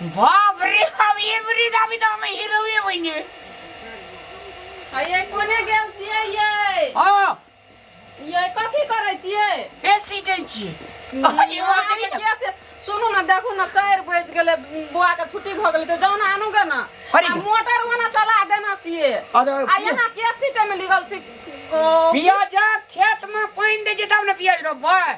बाप रे बाप ये बड़ी दाबी तो हम हीरो ये बने ये कोने गेल छियै ये हां ये कथी करै छियै ए सीटे छियै ये वाली कैसे सुनु ना देखू ना 4 बज गेले बुआ के छुट्टी भ गेले त जाऊ ना आनु गे ना मोटर वाला चला देना छियै आ यहाँ के सीट में लिखल छी पियाज खेत में पानी दे जे तब ना पियाज रोपबै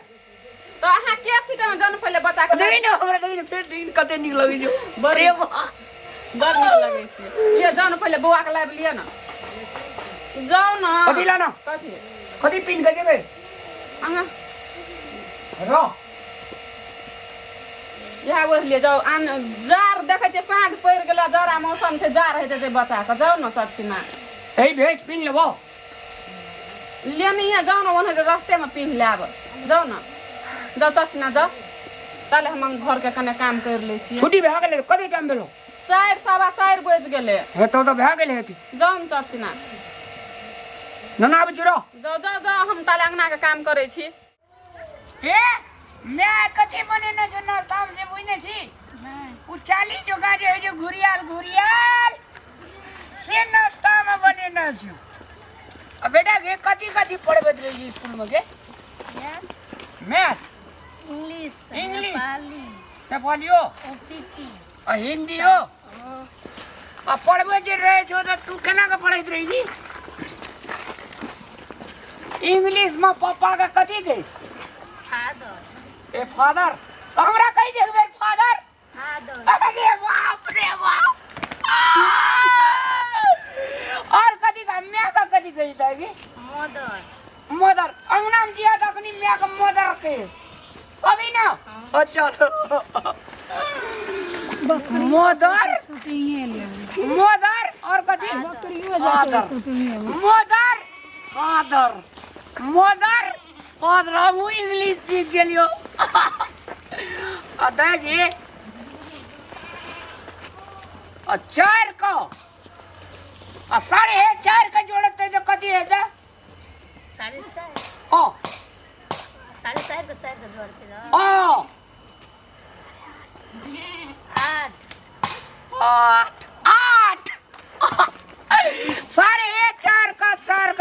तो अहाँ के सीट में जान पहले बचा के नहीं ना हमरा नहीं फिर दिन कते निक लगे जो बड़े बड़ निक लगे छी ये जान पहले बुआ के लाइव लिया ना जाओ ना कथी लाना कथी पिन के जेबे अहाँ रो यहाँ बोल लिए जाओ आन जार देखे छे साँझ पड़ गेला जरा मौसम छे जार है ते बचा के जाओ ना चटसिना एही भेज पिन लेबो लेनी है जाओ ना ओने रास्ते में पिन लेब जाओ ना जाओ चटसिना जाओ ताले हम घर के कने काम कर ले छी छुट्टी भए गेले कते टाइम भेलो 4:15 बज गेले हे तो भए गेले हेती जाओ ना चटसिना नना अब जुरो जाओ जाओ जाओ हम ताले अंगना के काम करे छी ए मैं कथी बने न जो नाश्ता से बुझने छी उ चाली जो गाजे है जो घुरियाल से नाश्ता में बने न छी अब बेटा के कथी पढ़बे रही स्कूल में के मैथ इंग्लिश नेपालियो ओपीटी आ हिंदियो आ पढ़बे जे रहे छो त तू केना के पढ़ैत रही जी इंग्लिश में पापा का कथी दे फादर ए फादर हमरा कहि दे बेर फादर फादर अरे बाप रे बाप और कथी का मैं का कथी कही तागी मदर मदर अंगना में जिया तकनी मैं का मदर के अभी ना चलो मदर मदर और कथी father mother father mother father हम इंग्लिश सीख गेलियो अदाजी 4 का 4.5 का जोड़ते तो कथी है दा 4.5 हां 4.5 का 4 का जोड़ के दो हां 8 4.5 का 4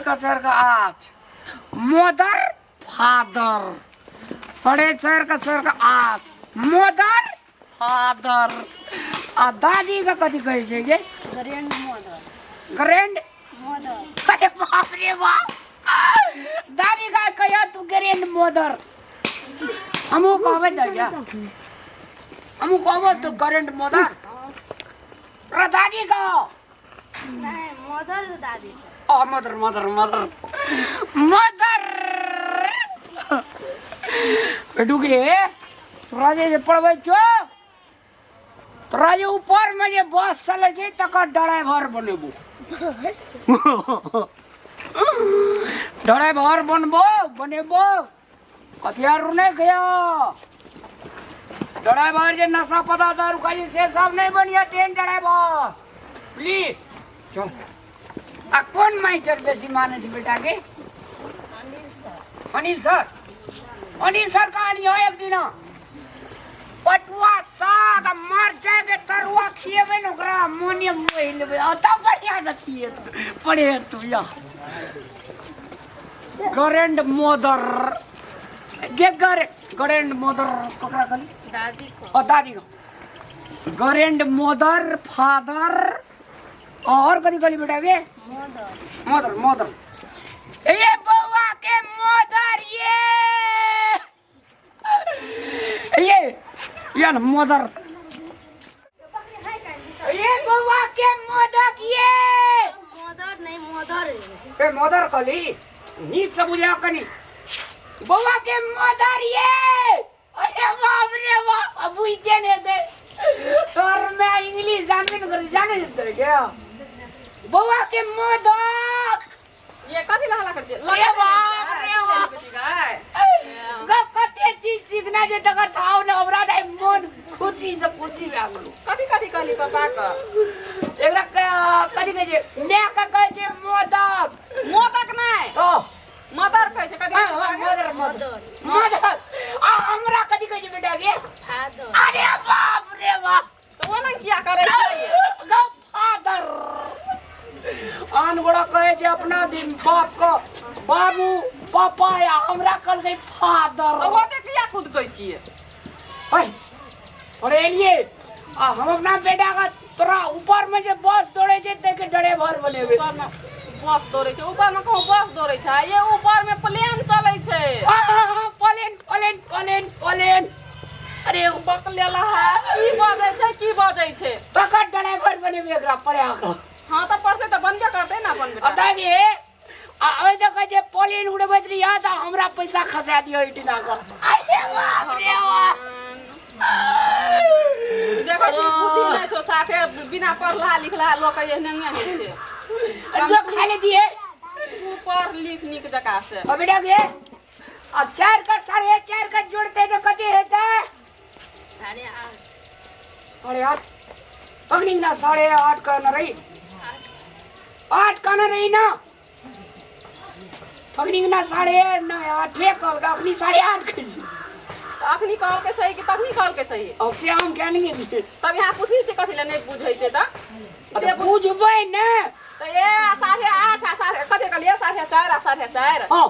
का 4 का 8 मदर फादर 4.5 का 4 का 8 मदर फादर आ दादी का कथी कहे छे गे ग्रैंड मदर अरे बाप रे बाप दादी का कहिया तू ग्रैंड मदर हमू कहबे दया हमू कहबो तो ग्रैंड मदर रे दादी का नहीं मदर दादी मदर बेटू के राजे जे पढ़बै छो राजे ऊपर में जे बस चले छै तकर ड्राइवर बनेबो ड्राइवर बनेबो कथियार नहीं गया ड्राइवर जे नशा पता दारू खाई से सब नहीं बनिया तेन ड्राइवर प्लीज चल आ कौन मास्टर बेसी माने छ बेटा के अनिल सर कहानी हो एक दिन पटुआ साग मरचाई के तरुआ खिएबे न ओकरा मोने मोहि लेबे अता बढ़िया से खिए पड़े तू या ग्रैंड मदर ग्रैंड मदर ककरा कली दादी को ग्रैंड मदर फादर और कदी कली बेटा के मदर ये बउआ के मदर ये ना मदर ये बउआ के मदर मदर नहीं मदर ए मदर कली नीक से बुझा कनी बउआ के मदर ये अरे बाप रे बाप अब बुझते नहीं दे सर मैं इंग्लिश जाने दे क्या बउआ के मदर ये कथी लहला करते अरे बाप रे बाप गप कते चीज सीखना जे तकर थाव न हमरा दे मन खुशी से खुशी लागलो कथी कहली पापा का एकरा कथी कहे जे मैं का कहे जे मोदक नहीं ओ मदर कहे छै कथी मदर आ हमरा कथी कहे जे बेटा के फादर अरे बाप रे बाप तो वो ना क्या करे चाहिए फादर आन बड़ा कहे जे अपना दिन बाप को बाबू पापा या हमरा कल गई फादर तो वो के क्या खुद कह छिए ओए अरे लिए हम अपना बेटा का तोरा ऊपर में जे बस दौड़े जे ते के ड्राइवर बनेबे ऊपर में बस दौड़े छै ऊपर में कहूं बस दौड़े छै ये ऊपर में प्लेन चलै छै हां प्लेन अरे बकलेला है की बजै छै तकर ड्राइवर बनेबे एकरा पढ़ा के हां तो पढ़ते तो बनबे करते ना अपन बेटा अता जे ओइ देख जे प्लेन उड़बैत रही या त हमरा पैसा खसा दियो इटिना का अरे बाप रे बाप देखो छी बुद्धि नै छो साफे बिना पढ़ला लिखला लोक ये नंगे नै छै जो खाली दिए ऊपर लिख निक जका से अब बेटा ये अब 4 का 4.5 का जोड़ते तो कते होता है 8.5 पकड़ी ना 8.5 का न रही 8 का न रही ना पकड़ी ना 8.5 का अपनी 8.5 की अखनी कॉल के सही कि तखनी कॉल के सही अब से हम क्या नहीं है तब यहाँ पूछी छे कथि ले नहीं बुझै छे त से बुझबै न तो ये 8.5 कते कहलिए 4.5 हां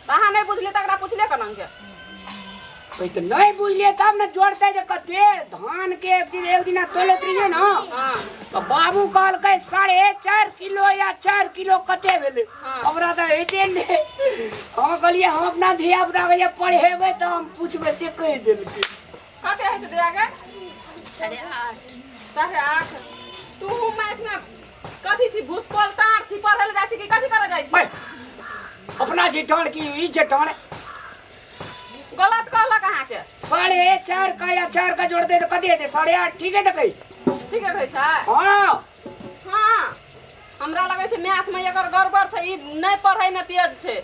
कहां नहीं बुझले तकरा पूछले कनन के भाई तो नहीं बुझलिए तब न जोड़ते जे कते धान के एक दिन तोलत रहिए ना हां तो बाबू कहल के 4.5 किलो या 4 किलो कते भेले हमरा तो हेते ने हम कहलिए हम अपना धिया पुता के पढ़ेबे तो हम पूछबे से कह देब कते है से दिया के 8.5 तू मैथ में कथि सी भूसकोल तार सी पढ़ल जाय छी कि कथि करे जाय छी अपना जिठान की ई जिठान गलत कहला कहां के 4.5 का या 4 का जोड़ दे तो कते दे 8.5 ठीक है तो कही ठीक है भाई साहब हां हां हमरा लगे छै मैथ में एकर गड़बड़ छै ई नहीं पढ़ै में तेज छै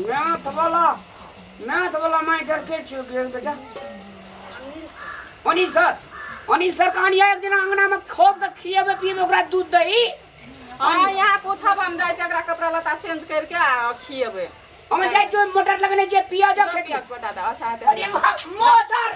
मैथ वाला मास्टर के छु बेटा अनिल सर कहानी एक दिन अंगना में खोब के खिएबे पिएबे ओकरा दूध दही हां यहाँ पूछब हम जाय छै एकरा कपड़ा लता चेंज करके आ खिएबे हम जाय जो मोटर लगने जे पिया जो खेती बता दे अच्छा अरे मोटर